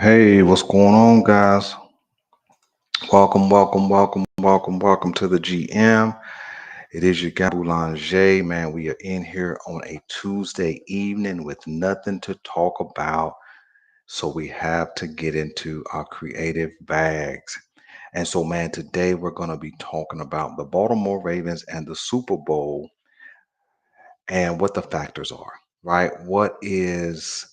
Hey, what's going on, guys? Welcome to the GM. It is your guy Boulanger, man. We are in here on a Tuesday evening with nothing to talk about, so we have to get into our creative bags. And so, man, today we're going to be talking about the Baltimore Ravens and the Super Bowl and what the factors are, right? What is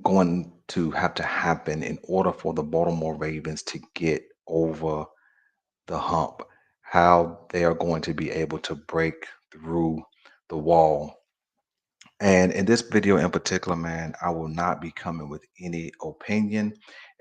going to have to happen in order for the Baltimore Ravens to get over the hump, how they are going to be able to break through the wall. And in this video in particular, man, I will not be coming with any opinion.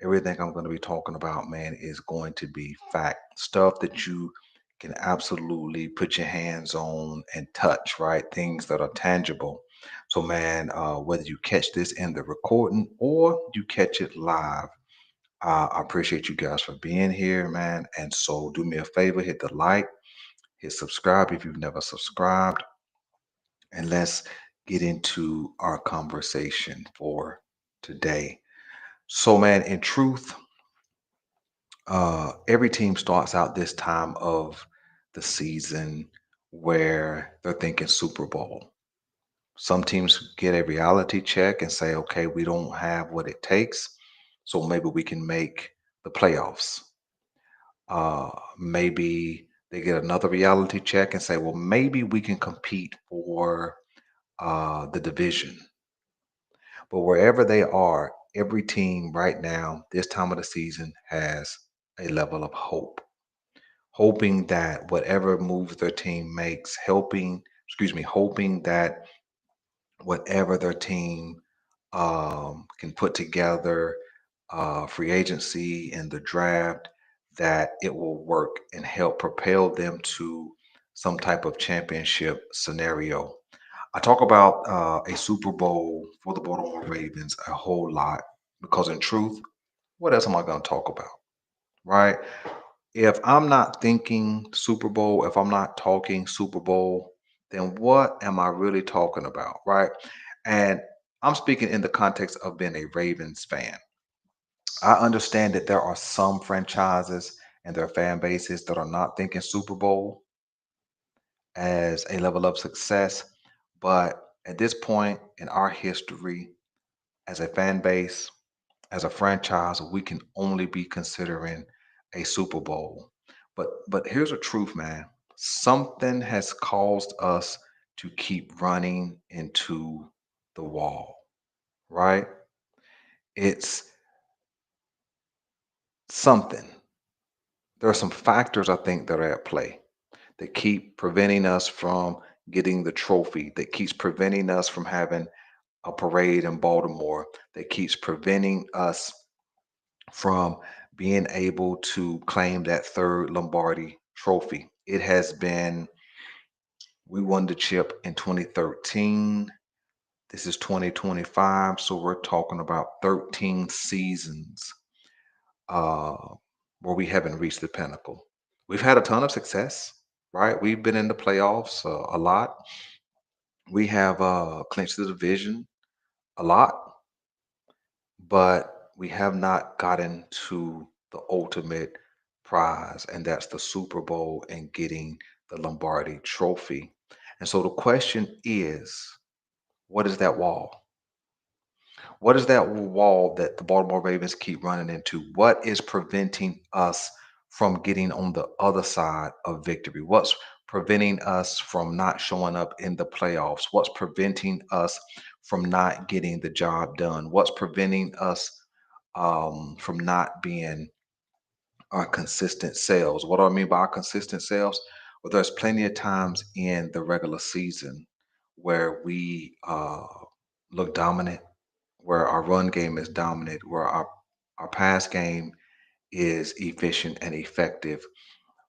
Everything I'm going to be talking about, man, is going to be fact stuff that you can absolutely put your hands on and touch, right? Things that are tangible. So, man, whether you catch this in the recording or you catch it live, I appreciate you guys for being here, man. And so, do me a favor, hit the like, hit subscribe if you've never subscribed, and let's get into our conversation for today. So, man, in truth, every team starts out this time of the season where they're thinking Super Bowl. Some teams get a reality check and say, okay, we don't have what it takes, so maybe we can make the playoffs. Maybe they get another reality check and say, well, maybe we can compete for the division. But wherever they are, every team right now, this time of the season, has a level of hope, hoping that whatever moves their team makes, hoping that whatever their team can put together, free agency and the draft, that it will work and help propel them to some type of championship scenario. I talk about a Super Bowl for the Baltimore Ravens a whole lot because, in truth, what else am I going to talk about? Right? If I'm not thinking Super Bowl, if I'm not talking Super Bowl, then what am I really talking about? Right? And I'm speaking in the context of being a Ravens fan. I understand that there are some franchises and their fan bases that are not thinking Super Bowl as a level of success. But at this point in our history, as a fan base, as a franchise, we can only be considering a Super Bowl. But here's the truth, man. Something has caused us to keep running into the wall, right? It's something. There are some factors I think that are at play that keep preventing us from getting the trophy, that keeps preventing us from having a parade in Baltimore, that keeps preventing us from being able to claim that third Lombardi trophy. It has been, we won the chip in 2013. This is 2025. So we're talking about 13 seasons uh, where we haven't reached the pinnacle. We've had a ton of success, right? We've been in the playoffs a lot. We have clinched the division a lot, but we have not gotten to the ultimate prize, and that's the Super Bowl and getting the Lombardi trophy. And so the question is, what is that wall? What is that wall that the Baltimore Ravens keep running into? What is preventing us from getting on the other side of victory? What's preventing us from not showing up in the playoffs? What's preventing us from not getting the job done? What's preventing us from not being our consistent sales? What do I mean by our consistent sales? Well, there's plenty of times in the regular season where we look dominant, where our run game is dominant, where our pass game is efficient and effective,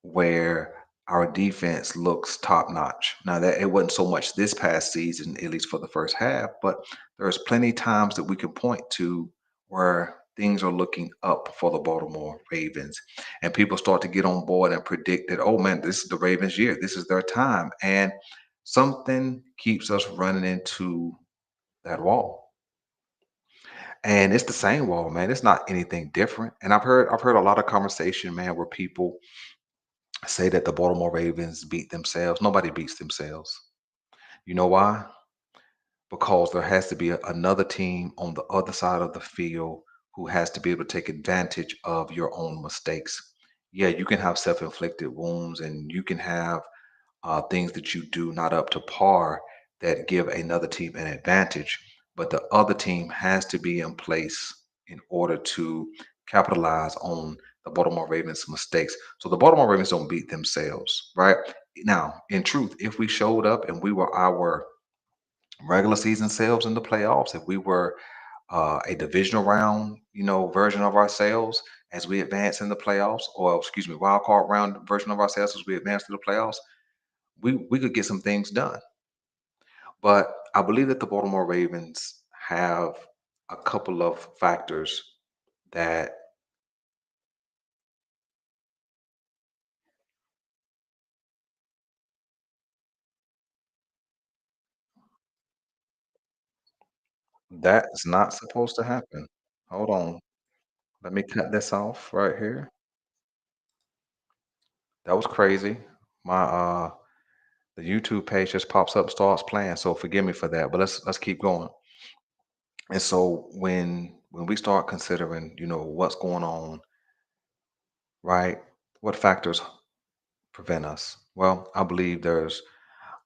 where our defense looks top notch. Now that it wasn't so much this past season, at least for the first half, but there's plenty times that we can point to where things are looking up for the Baltimore Ravens. And people start to get on board and predict that, oh man, this is the Ravens year. This is their time. And something keeps us running into that wall. And it's the same wall, man. It's not anything different. And I've heard a lot of conversation, man, where people say that the Baltimore Ravens beat themselves. Nobody beats themselves. You know why? Because there has to be another team on the other side of the field who has to be able to take advantage of your own mistakes. Yeah, you can have self-inflicted wounds and you can have things that you do not up to par that give another team an advantage, but the other team has to be in place in order to capitalize on the Baltimore Ravens mistakes. So the Baltimore Ravens don't beat themselves, right? Now, in truth, if we showed up and we were our regular season selves in the playoffs, if we were a divisional round, version of ourselves as we advance in the playoffs, or excuse me, wild card round version of ourselves as we advance to the playoffs, we could get some things done. But I believe that the Baltimore Ravens have a couple of factors that is not supposed to happen. Hold on. Let me cut this off right here. That was crazy. My the YouTube page just pops up, starts playing. So forgive me for that. But let's keep going. And so when we start considering, what's going on, right? What factors prevent us? Well, I believe there's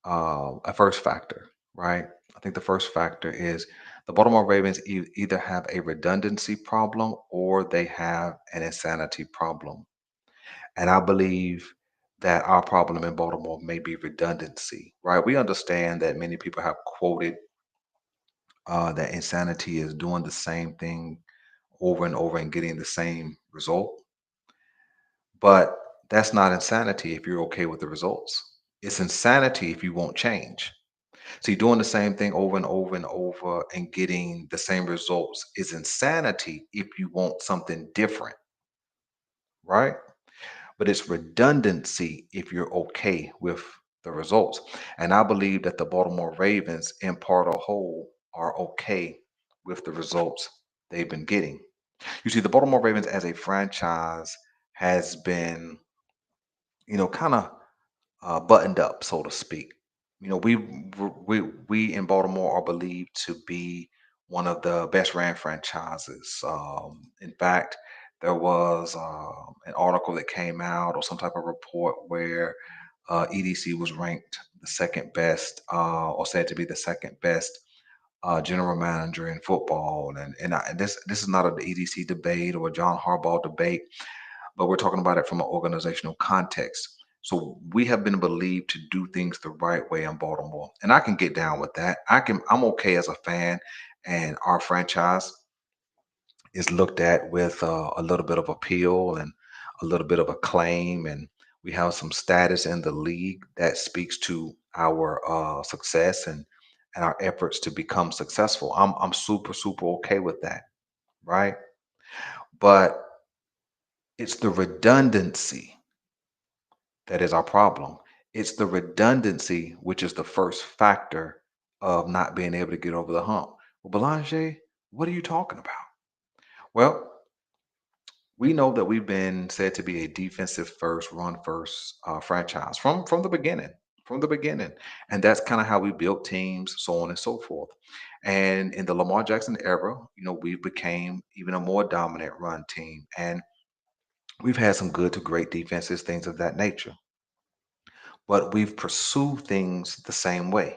a first factor, right? I think the first factor is the Baltimore Ravens either have a redundancy problem or they have an insanity problem. And I believe that our problem in Baltimore may be redundancy, right? We understand that many people have quoted that insanity is doing the same thing over and over and getting the same result. But that's not insanity if you're okay with the results. It's insanity if you won't change. See, doing the same thing over and over and over and getting the same results is insanity if you want something different, right? But it's redundancy if you're okay with the results. And I believe that the Baltimore Ravens, in part or whole, are okay with the results they've been getting. You see, the Baltimore Ravens as a franchise has been, kind of buttoned up, so to speak. We in Baltimore are believed to be one of the best ran franchises. In fact, there was an article that came out or some type of report where EDC was ranked the second best, or said to be the second best general manager in football. And this is not an EDC debate or a John Harbaugh debate, but we're talking about it from an organizational context. So we have been believed to do things the right way in Baltimore, and I can get down with that. I'm okay as a fan, and our franchise is looked at with a little bit of appeal and a little bit of acclaim, and we have some status in the league that speaks to our success and our efforts to become successful. I'm super super okay with that, right? But it's the redundancy that is our problem. It's the redundancy, which is the first factor of not being able to get over the hump. Well, Belanger, what are you talking about? Well, we know that we've been said to be a defensive first, run first franchise from the beginning, from the beginning, and that's kind of how we built teams, so on and so forth. And in the Lamar Jackson era, we became even a more dominant run team, and we've had some good to great defenses, things of that nature. But we've pursued things the same way,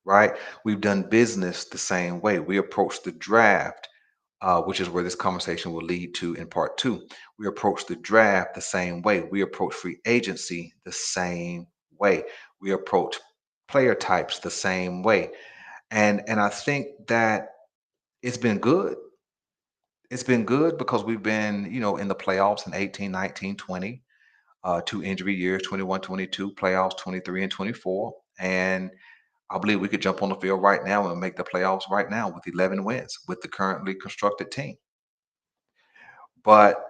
right? We've done business the same way. We approach the draft, which is where this conversation will lead to in part two. We approach the draft the same way. We approach free agency the same way. We approach player types the same way. And I think that it's been good. It's been good because we've been, in the playoffs in 18, 19, 20, 2 injury years, 21, 22, playoffs 23 and 24. And I believe we could jump on the field right now and make the playoffs right now with 11 wins with the currently constructed team. But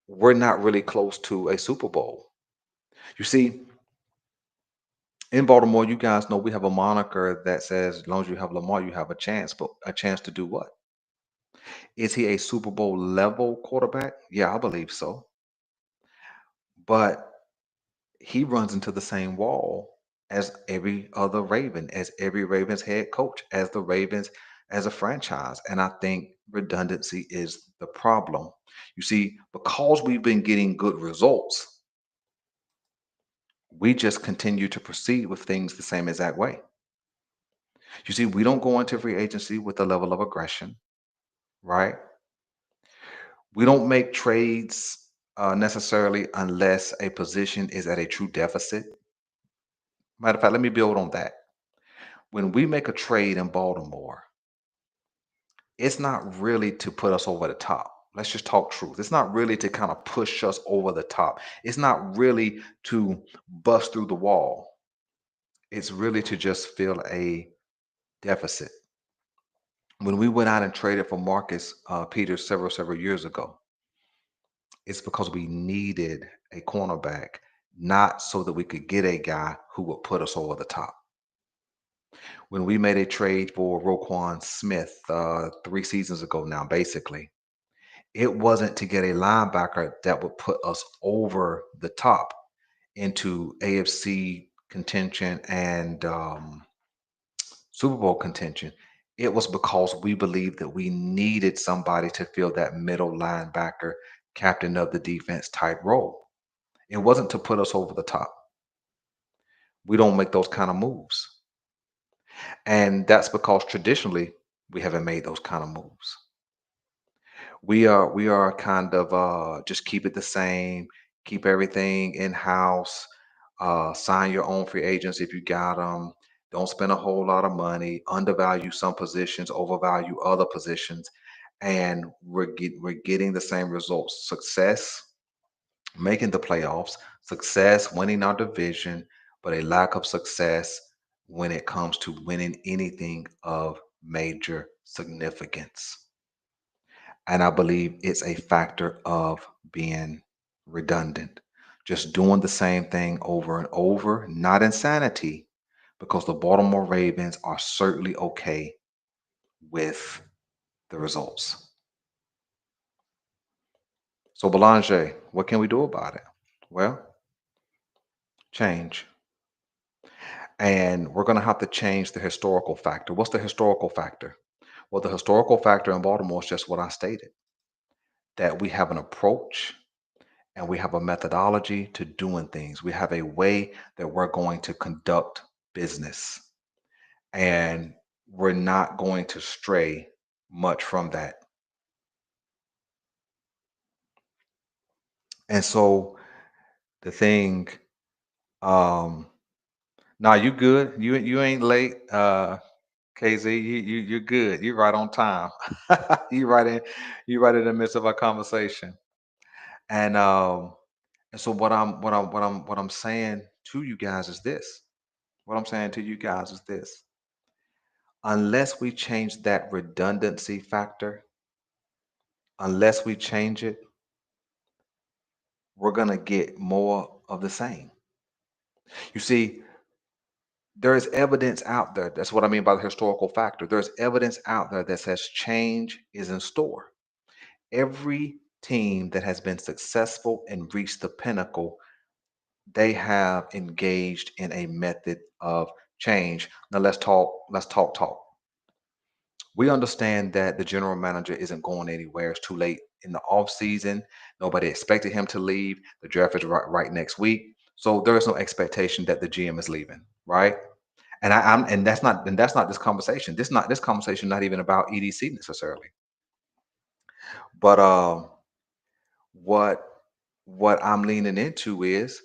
we're not really close to a Super Bowl. You see, in Baltimore, you guys know we have a moniker that says, as long as you have Lamar, you have a chance. But a chance to do what? Is he a Super Bowl level quarterback? Yeah, I believe so. But he runs into the same wall as every other Raven, as every Ravens head coach, as the Ravens as a franchise. And I think redundancy is the problem. You see, because we've been getting good results, we just continue to proceed with things the same exact way. You see, we don't go into free agency with a level of aggression, right? We don't make trades necessarily unless a position is at a true deficit. Matter of fact, let me build on that. When we make a trade in Baltimore, it's not really to put us over the top. Let's just talk truth. It's not really to kind of push us over the top. It's not really to bust through the wall. It's really to just fill a deficit. When we went out and traded for Marcus Peters several years ago, it's because we needed a cornerback, not so that we could get a guy who would put us over the top. When we made a trade for Roquan Smith 3 seasons ago now, basically, it wasn't to get a linebacker that would put us over the top into AFC contention and Super Bowl contention. It was because we believed that we needed somebody to fill that middle linebacker, captain of the defense type role. It wasn't to put us over the top. We don't make those kind of moves. And that's because traditionally we haven't made those kind of moves. We are kind of just keep it the same, keep everything in house, sign your own free agents if you got them. Don't spend a whole lot of money, undervalue some positions, overvalue other positions, and we're getting the same results: success, making the playoffs, success, winning our division, but a lack of success when it comes to winning anything of major significance. And I believe it's a factor of being redundant, just doing the same thing over and over, not insanity, because the Baltimore Ravens are certainly okay with the results. So, Belanger, what can we do about it? Well, change. And we're going to have to change the historical factor. What's the historical factor? Well, the historical factor in Baltimore is just what I stated, that we have an approach and we have a methodology to doing things. We have a way that we're going to conduct business, and we're not going to stray much from that. And so the thing, um, now you good. You ain't late, KZ. You're good. You're right on time. you right in you right in the midst of our conversation. And so what I'm saying to you guys is this. What I'm saying to you guys is this: unless we change that redundancy factor, unless we change it, we're going to get more of the same. You see, there is evidence out there. That's what I mean by the historical factor. There's evidence out there that says change is in store. Every team that has been successful and reached the pinnacle, they have engaged in a method of change. Now let's talk. We understand that the general manager isn't going anywhere. It's too late in the off season. Nobody expected him to leave. The draft is right next week. So there is no expectation that the GM is leaving, right? And that's not this conversation. This conversation not even about EDC necessarily. But what what I'm leaning into is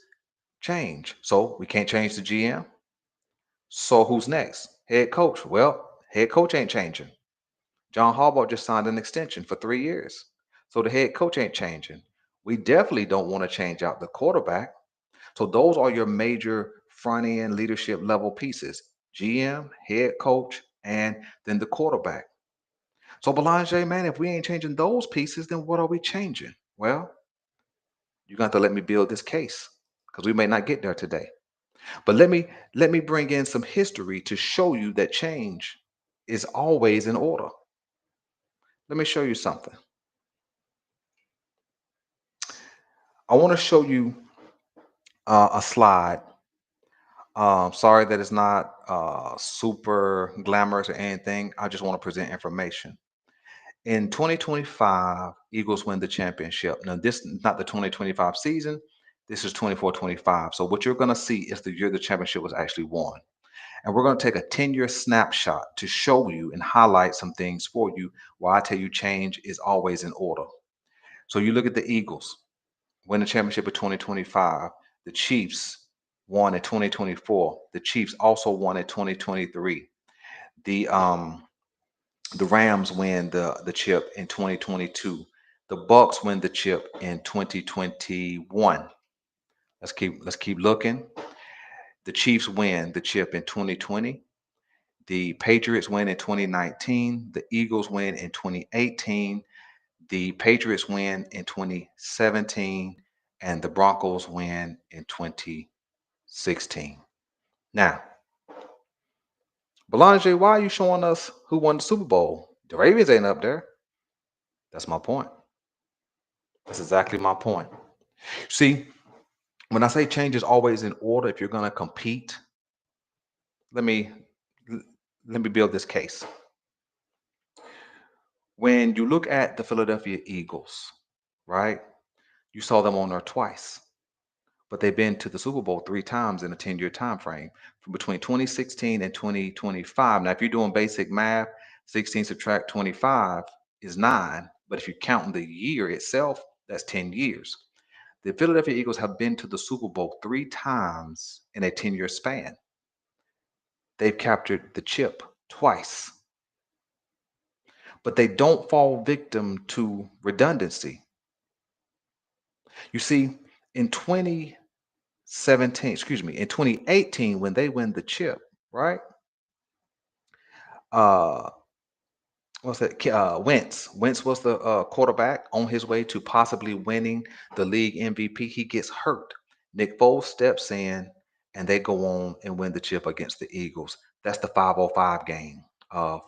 change. So we can't change the GM. So who's next? Head coach. Well, head coach ain't changing. John Harbaugh just signed an extension for 3 years. So the head coach ain't changing. We definitely don't want to change out the quarterback. So those are your major front end leadership level pieces: GM, head coach, and then the quarterback. So Belanger, man, if we ain't changing those pieces, then what are we changing? Well, you got to let me build this case because we may not get there today. But let me bring in some history to show you that change is always in order. Let me show you something. I want to show you a slide. Sorry that it's not super glamorous or anything. I just want to present information. In 2025, Eagles win the championship. Now, this is not the 2025 season. This is 24-25. So what you're going to see is the year the championship was actually won. And we're going to take a 10-year snapshot to show you and highlight some things for you why I tell you change is always in order. So you look at the Eagles win the championship in 2025. The Chiefs won in 2024. The Chiefs also won in 2023. The Rams win the chip in 2022. The Bucks win the chip in 2021. Let's keep looking. The Chiefs win the chip in 2020. The Patriots win in 2019. The Eagles win in 2018. The Patriots win in 2017. And the Broncos win in 2016. Now, Belanger, why are you showing us who won the Super Bowl? The Ravens ain't up there. That's my point. That's exactly my point. See, when I say change is always in order, if you're going to compete, let me let me build this case. When you look at the Philadelphia Eagles, right? You saw them on there twice, but they've been to the Super Bowl 3 times in a 10-year time frame from between 2016 and 2025. Now, if you're doing basic math, 16 subtract 25 is 9, but if you count the year itself, that's 10 years. The Philadelphia Eagles have been to the Super Bowl 3 times in a 10-year span. They've captured the chip twice, but they don't fall victim to redundancy. You see, in 2017, excuse me, in 2018, when they win the chip, right? Uh, what's that? Wentz was the quarterback on his way to possibly winning the league MVP. He gets hurt. Nick Foles steps in, and they go on and win the chip against the Eagles. That's the 505 game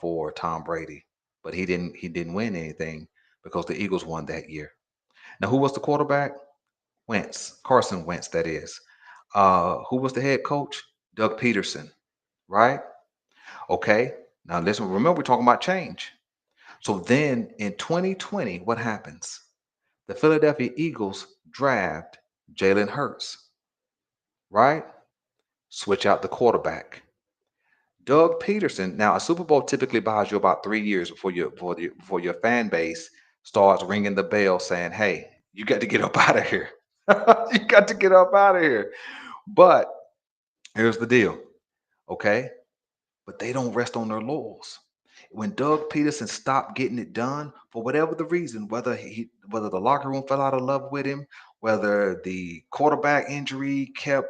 for Tom Brady, but he didn't win anything because the Eagles won that year. Now, who was the quarterback? Wentz, Carson Wentz, that is. Who was the head coach? Doug Peterson, right? Okay. Now listen, remember we're talking about change. So then in 2020, what happens? The Philadelphia Eagles draft Jalen Hurts, right? Switch out the quarterback. Doug Peterson. Now, a Super Bowl typically buys you about 3 years before your fan base starts ringing the bell saying, "Hey, you got to get up out of here. You got to get up out of here." But here's the deal, okay? But they don't rest on their laurels. When Doug Peterson stopped getting it done for whatever the reason, whether the locker room fell out of love with him, whether the quarterback injury kept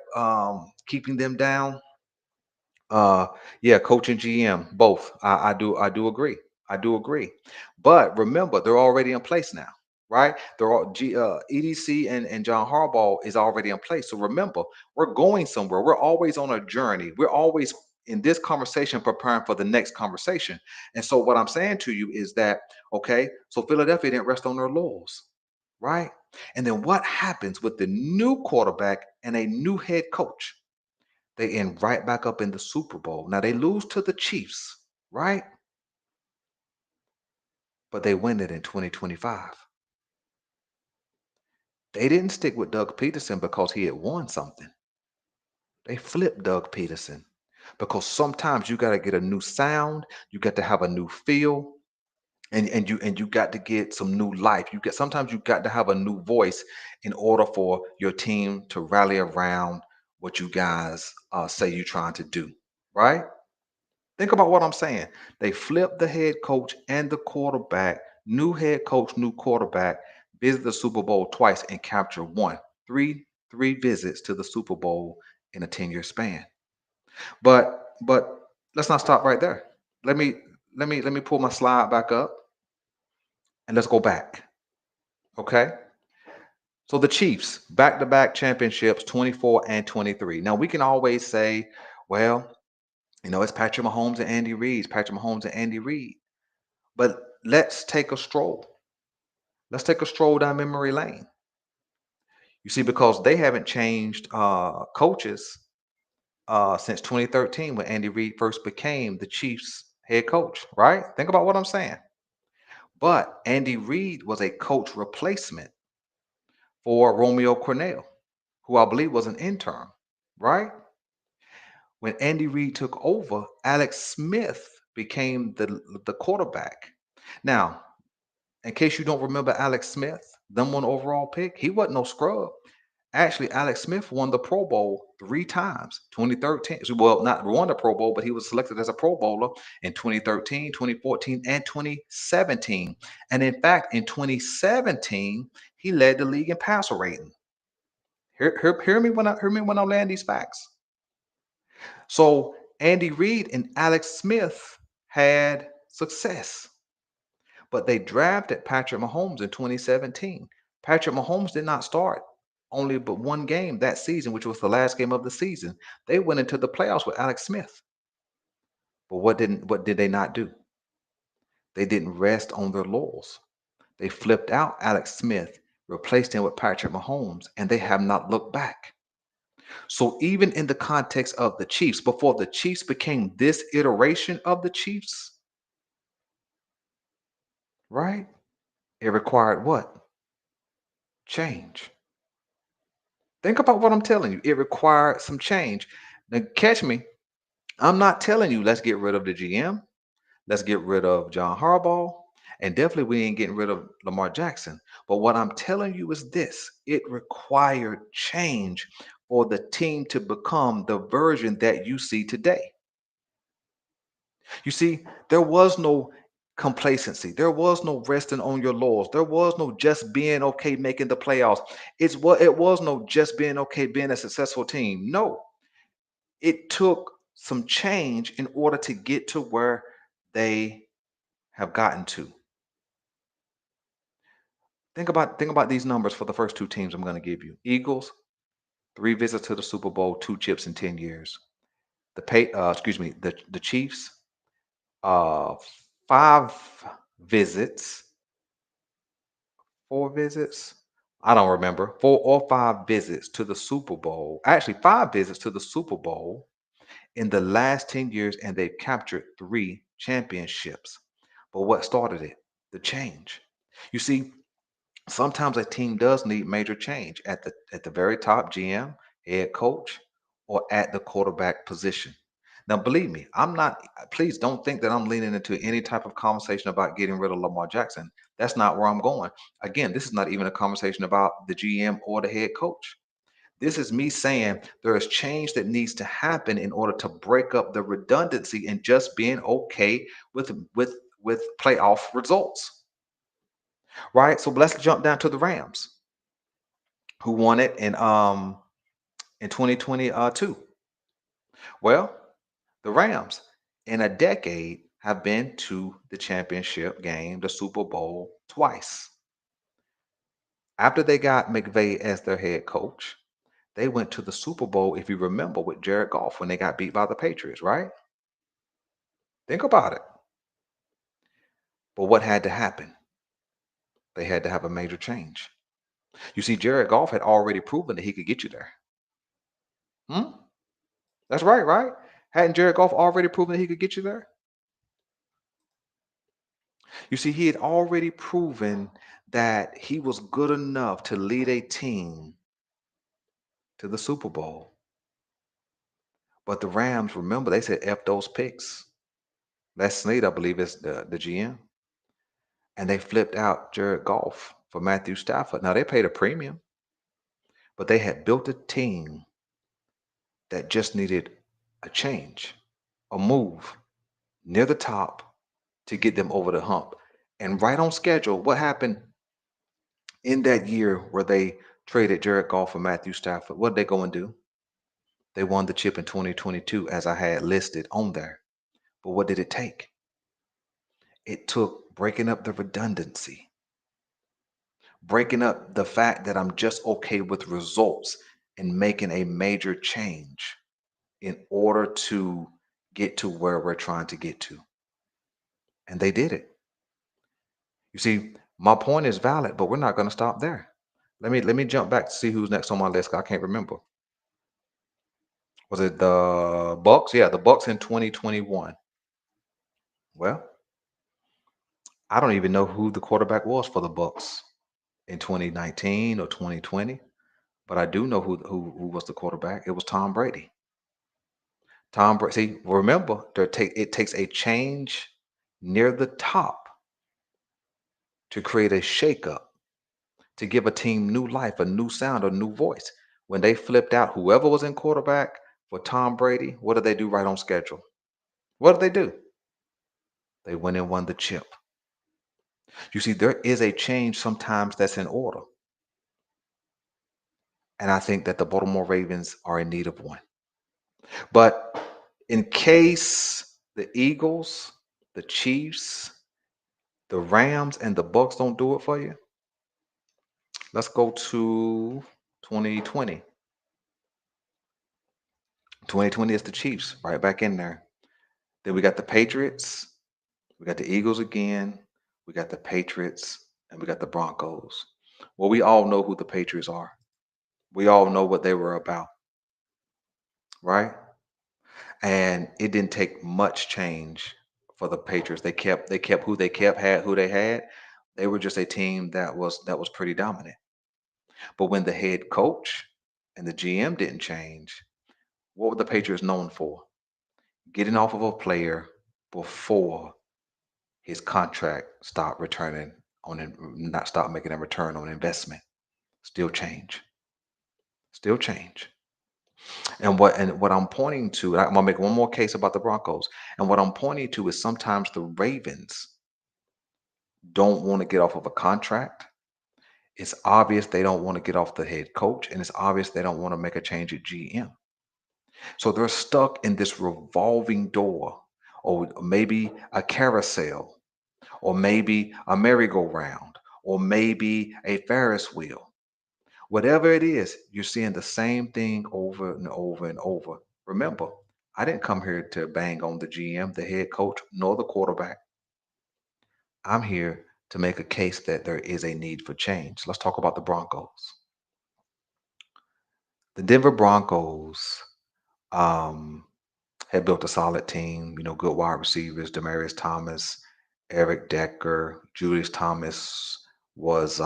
keeping them down, uh, yeah, coach and GM, both. I do agree. I do agree. But remember, they're already in place now, right? They're all EDC and John Harbaugh is already in place. So remember, we're going somewhere. We're always on a journey. We're always in this conversation preparing for the next conversation. And so what I'm saying to you is that, okay, so Philadelphia didn't rest on their laurels, right? And then what happens with the new quarterback and a new head coach? They end right back up in the Super Bowl. Now they lose to the Chiefs, right? But they win it in 2025. They didn't stick with Doug Peterson because he had won something. They flipped Doug Peterson because sometimes you got to get a new sound, you got to have a new feel, and you got to get some new life. Sometimes you got to have a new voice in order for your team to rally around what you guys say you're trying to do, right? Think about what I'm saying. They flipped the head coach and the quarterback, new head coach, new quarterback, visit the Super Bowl twice and capture one. Three visits to the Super Bowl in a 10-year span. But let's not stop right there. Let me pull my slide back up and let's go back. Okay. So the Chiefs, back-to-back championships, 24 and 23. Now we can always say, well, it's Patrick Mahomes and Andy Reid. Patrick Mahomes and Andy Reid. But let's take a stroll. Let's take a stroll down memory lane. You see, because they haven't changed coaches since 2013 when Andy Reid first became the Chiefs head coach, right? Think about what I'm saying. But Andy Reid was a coach replacement for Romeo Cornell, who I believe was an intern, right? When Andy Reid took over, Alex Smith became the quarterback. Now, in case you don't remember Alex Smith, number one overall pick, he wasn't no scrub. Actually, Alex Smith won the Pro Bowl 3 times. 2013, well, not won the Pro Bowl, but he was selected as a Pro Bowler in 2013, 2014, and 2017. And in fact, in 2017, he led the league in passer rating. Hear me when I land these facts. So Andy Reid and Alex Smith had success, but they drafted Patrick Mahomes in 2017. Patrick Mahomes did not start only but one game that season, which was the last game of the season. They went into the playoffs with Alex Smith. But what did they not do? They didn't rest on their laurels. They flipped out Alex Smith, replaced him with Patrick Mahomes, and they have not looked back. So even in the context of the Chiefs, before the Chiefs became this iteration of the Chiefs, right? It required what? Change. Think about what I'm telling you. It required some change. Now, catch me. I'm not telling you let's get rid of the GM. Let's get rid of John Harbaugh. And definitely we ain't getting rid of Lamar Jackson. But what I'm telling you is this: it required change for the team to become the version that you see today. You see, there was no complacency. There was no resting on your laurels. There was no just being okay making the playoffs. It was no just being okay being a successful team. No, it took some change in order to get to where they have gotten to. Think about these numbers for the first two teams I'm going to give you. Eagles, 3 visits to the Super Bowl, 2 chips in 10 years. The Chiefs, uh 5 visits, 4 visits. I don't remember. 4 or 5 visits to the Super Bowl. Actually, 5 visits to the Super Bowl in the last 10 years, and they've captured 3 championships. But what started it? The change. You see, sometimes a team does need major change at the very top, GM, head coach, or at the quarterback position. Now, believe me, I'm not. Please don't think that I'm leaning into any type of conversation about getting rid of Lamar Jackson. That's not where I'm going. Again, this is not even a conversation about the GM or the head coach. This is me saying there is change that needs to happen in order to break up the redundancy and just being okay with playoff results. Right? So let's jump down to the Rams, who won it in 2022. Well, the Rams in a decade have been to the championship game, the Super Bowl, twice. After they got McVay as their head coach, they went to the Super Bowl, if you remember, with Jared Goff when they got beat by the Patriots, right? Think about it. But what had to happen? They had to have a major change. You see, Jared Goff had already proven that he could get you there. Hmm? That's right, right? Hadn't Jared Goff already proven that he could get you there? You see, he had already proven that he was good enough to lead a team to the Super Bowl. But the Rams, remember, they said F those picks. Les Snead, I believe, is the GM. And they flipped out Jared Goff for Matthew Stafford. Now, they paid a premium, but they had built a team that just needed a change, a move near the top to get them over the hump. And right on schedule, what happened in that year where they traded Jared Goff for Matthew Stafford? What did they go and do? They won the chip in 2022, as I had listed on there. But what did it take? It took breaking up the redundancy, breaking up the fact that I'm just okay with results and making a major change in order to get to where we're trying to get to. And they did it. You see, my point is valid, but we're not going to stop there. Let me jump back to see who's next on my list. 'Cause I can't remember. Was it the Bucks? Yeah, the Bucks in 2021. Well, I don't even know who the quarterback was for the Bucks in 2019 or 2020, but I do know who was the quarterback. It was Tom Brady. Tom Brady. See, remember, it takes a change near the top to create a shakeup, to give a team new life, a new sound, a new voice. When they flipped out whoever was in quarterback for Tom Brady, what did they do right on schedule? What did they do? They went and won the chip. You see, there is a change sometimes that's in order. And I think that the Baltimore Ravens are in need of one. But in case the Eagles, the Chiefs, the Rams, and the Bucks don't do it for you, let's go to 2020. 2020 is the Chiefs, right back in there. Then we got the Patriots, we got the Eagles again, we got the Patriots, and we got the Broncos. Well, we all know who the Patriots are. We all know what they were about, right? And it didn't take much change for the Patriots. They kept who they kept, had who they had. They were just a team that was pretty dominant. But when the head coach and the GM didn't change, what were the Patriots known for? Getting off of a player before his contract stopped returning not stop making a return on investment. Still change. Still change. And what I'm pointing to, I'm gonna make one more case about the Broncos. And what I'm pointing to is sometimes the Ravens don't want to get off of a contract. It's obvious they don't want to get off the head coach, and it's obvious they don't want to make a change at GM. So they're stuck in this revolving door, or maybe a carousel, or maybe a merry-go-round, or maybe a Ferris wheel. Whatever it is, you're seeing the same thing over and over and over. Remember, I didn't come here to bang on the GM, the head coach, nor the quarterback. I'm here to make a case that there is a need for change. Let's talk about the Broncos. The Denver Broncos um, had built a solid team, good wide receivers, Demarius Thomas, Eric Decker, Julius Thomas was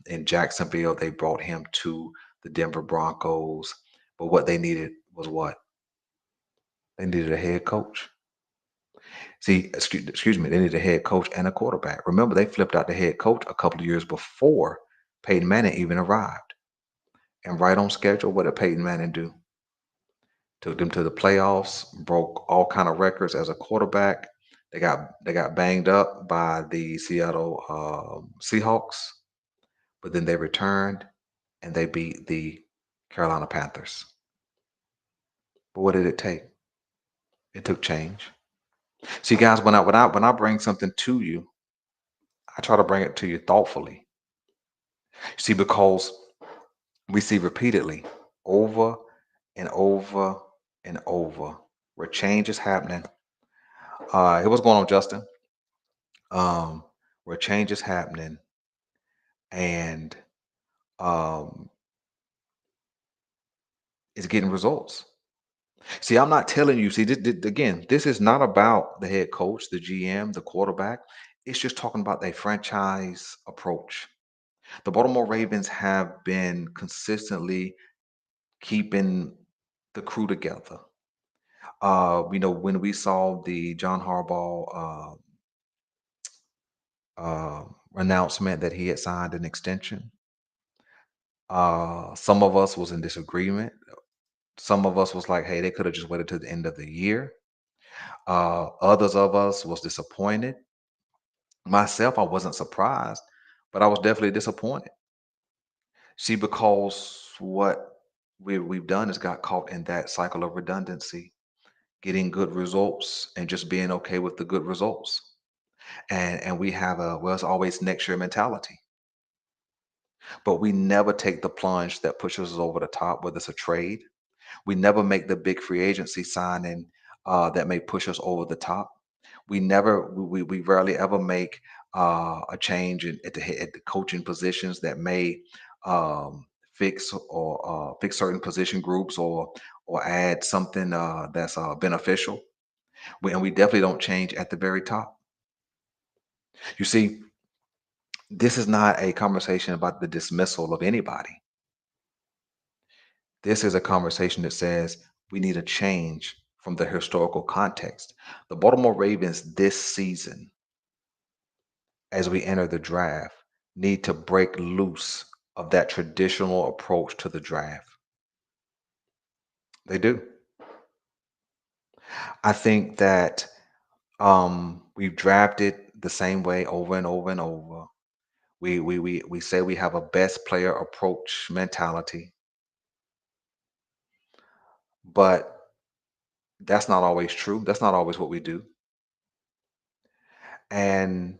in Jacksonville. They brought him to the Denver Broncos. But what they needed was what? They needed a head coach. See, excuse me, they needed a head coach and a quarterback. Remember, they flipped out the head coach a couple of years before Peyton Manning even arrived. And right on schedule, what did Peyton Manning do? Took them to the playoffs, broke all kind of records as a quarterback. They got banged up by the Seattle Seahawks, but then they returned and they beat the Carolina Panthers. But what did it take? It took change. See, guys, when I bring something to you, I try to bring it to you thoughtfully. See, because we see repeatedly, over and over and over, where change is happening. Hey, what's going on, Justin? Where change is happening and um, it's getting results. See, I'm not telling you. See, again, this is not about the head coach, the GM, the quarterback. It's just talking about a franchise approach. The Baltimore Ravens have been consistently keeping the crew together. When we saw the John Harbaugh announcement that he had signed an extension, some of us was in disagreement. Some of us was like, hey, they could have just waited to the end of the year. Others of us was disappointed. Myself, I wasn't surprised, but I was definitely disappointed. See, because what we've done is got caught in that cycle of redundancy, getting good results and just being okay with the good results. And we have it's always next year mentality. But we never take the plunge that pushes us over the top, whether it's a trade. We never make the big free agency signing that may push us over the top. We rarely ever make a change at the coaching positions that may fix certain position groups or add something that's beneficial. And we definitely don't change at the very top. You see, this is not a conversation about the dismissal of anybody. This is a conversation that says we need a change from the historical context. The Baltimore Ravens this season, as we enter the draft, need to break loose of that traditional approach to the draft. They do. I think that we've drafted the same way over and over and over. We say we have a best player approach mentality, but that's not always true. That's not always what we do. And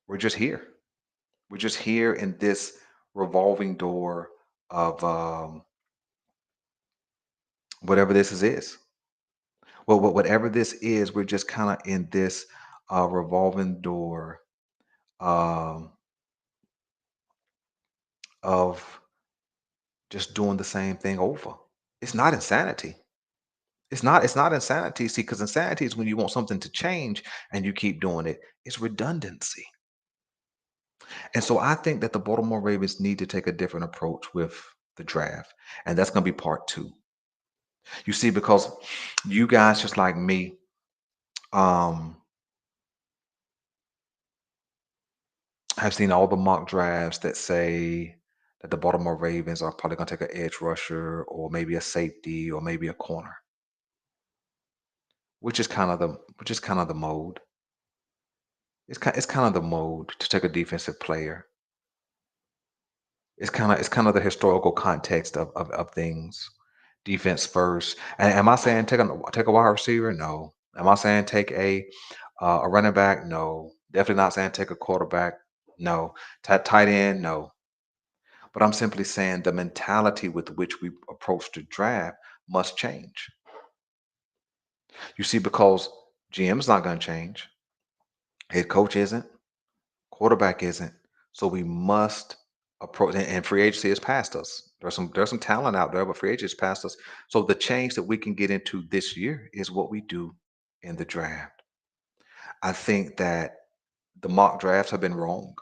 we're just here. We're just here in this revolving door of whatever this is. Well, whatever this is, we're just kind of in this revolving door um, of just doing the same thing over. It's not insanity. It's not insanity. See, because insanity is when you want something to change and you keep doing it. It's redundancy. And so I think that the Baltimore Ravens need to take a different approach with the draft. And that's going to be part two. You see, because you guys, just like me, um, have seen all the mock drafts that say that the Baltimore Ravens are probably going to take an edge rusher or maybe a safety or maybe a corner, which is kind of the mode. It's kind of the mode to take a defensive player. It's kind of the historical context of things. Defense first. And am I saying take a wide receiver? No. Am I saying take a running back? No. Definitely not saying take a quarterback. No. Tight end? No. But I'm simply saying the mentality with which we approach the draft must change. You see, because GM's not going to change, head coach isn't, quarterback isn't. So we must approach, and free agency has passed us. There's some talent out there, but free agency has passed us. So the change that we can get into this year is what we do in the draft. I think that the mock drafts have been wrong.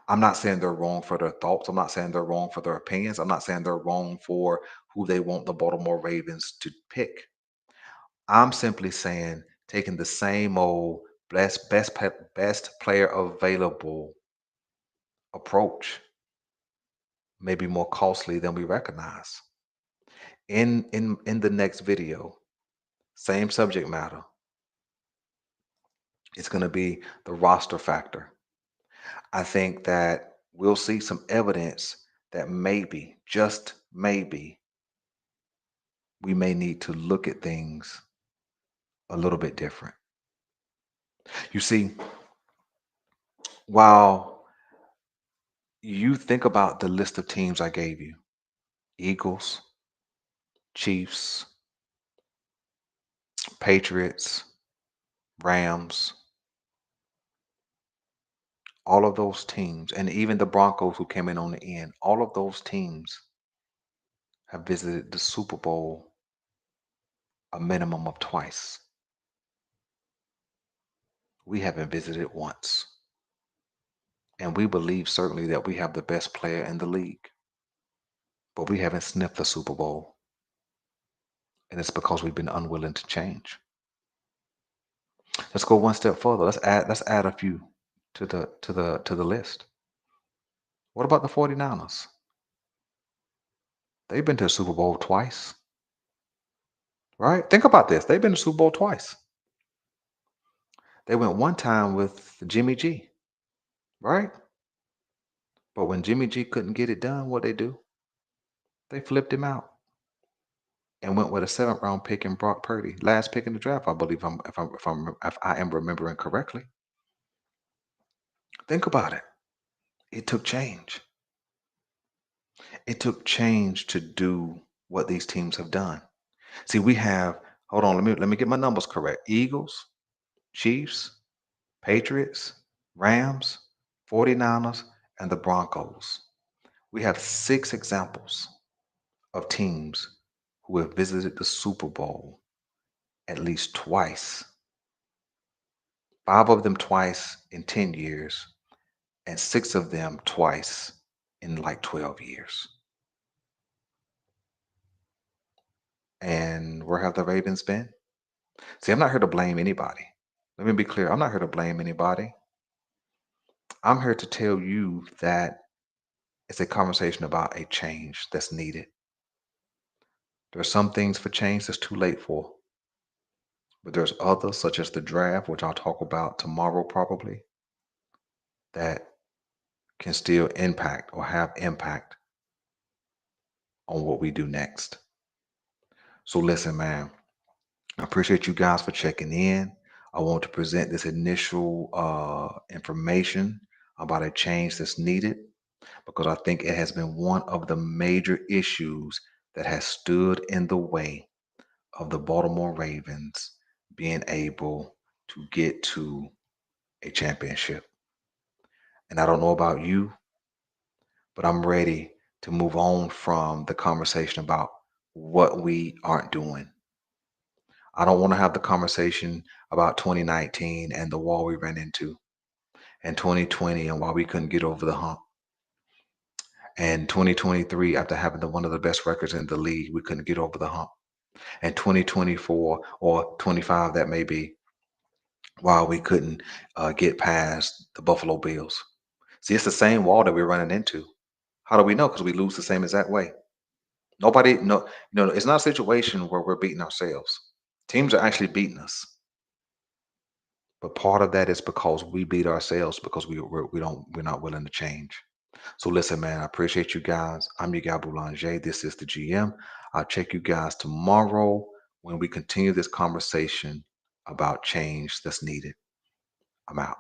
I'm not saying they're wrong for their thoughts. I'm not saying they're wrong for their opinions. I'm not saying they're wrong for who they want the Baltimore Ravens to pick. I'm simply saying taking the same old best player available approach may be more costly than we recognize. In the next video, same subject matter. It's going to be the roster factor. I think that we'll see some evidence that maybe, just maybe, we may need to look at things a little bit different. You see, while you think about the list of teams I gave you, Eagles, Chiefs, Patriots, Rams, all of those teams, and even the Broncos who came in on the end, all of those teams have visited the Super Bowl a minimum of twice. We haven't visited once. And we believe certainly that we have the best player in the league, but we haven't sniffed the Super Bowl. And it's because we've been unwilling to change. Let's go one step further. Let's add a few to the list. What about the 49ers? They've been to the Super Bowl twice, right? Think about this. They've been to the Super Bowl twice. They went one time with Jimmy G, right? But when Jimmy G couldn't get it done, what they do? They flipped him out and went with a seventh round pick in Brock Purdy, last pick in the draft, I believe. If I am remembering correctly. Think about it. It took change. It took change to do what these teams have done. See, we have. Hold on. Let me get my numbers correct. Eagles, Chiefs, Patriots, Rams, 49ers, and the Broncos. We have six examples of teams who have visited the Super Bowl at least twice, five of them twice in 10 years, and six of them twice in like 12 years. And where have the Ravens been? See, I'm not here to blame anybody. Let me be clear. I'm not here to blame anybody. I'm here to tell you that it's a conversation about a change that's needed. There are some things for change that's too late for, but there's others, such as the draft, which I'll talk about tomorrow probably, that can still impact or have impact on what we do next. So listen, man, I appreciate you guys for checking in. I want to present this initial information about a change that's needed because I think it has been one of the major issues that has stood in the way of the Baltimore Ravens being able to get to a championship. And I don't know about you, but I'm ready to move on from the conversation about what we aren't doing. I don't want to have the conversation about 2019 and the wall we ran into, and 2020 and why we couldn't get over the hump, and 2023 after having one of the best records in the league, we couldn't get over the hump, and 2024 or 25 that may be, why we couldn't get past the Buffalo Bills. See, it's the same wall that we're running into. How do we know? Because we lose the same exact way. Nobody, no, it's not a situation where we're beating ourselves. Teams are actually beating us, but part of that is because we beat ourselves because we're not willing to change. So listen, man, I appreciate you guys. I'm your guy Boulanger. This is the GM. I'll check you guys tomorrow when we continue this conversation about change that's needed. I'm out.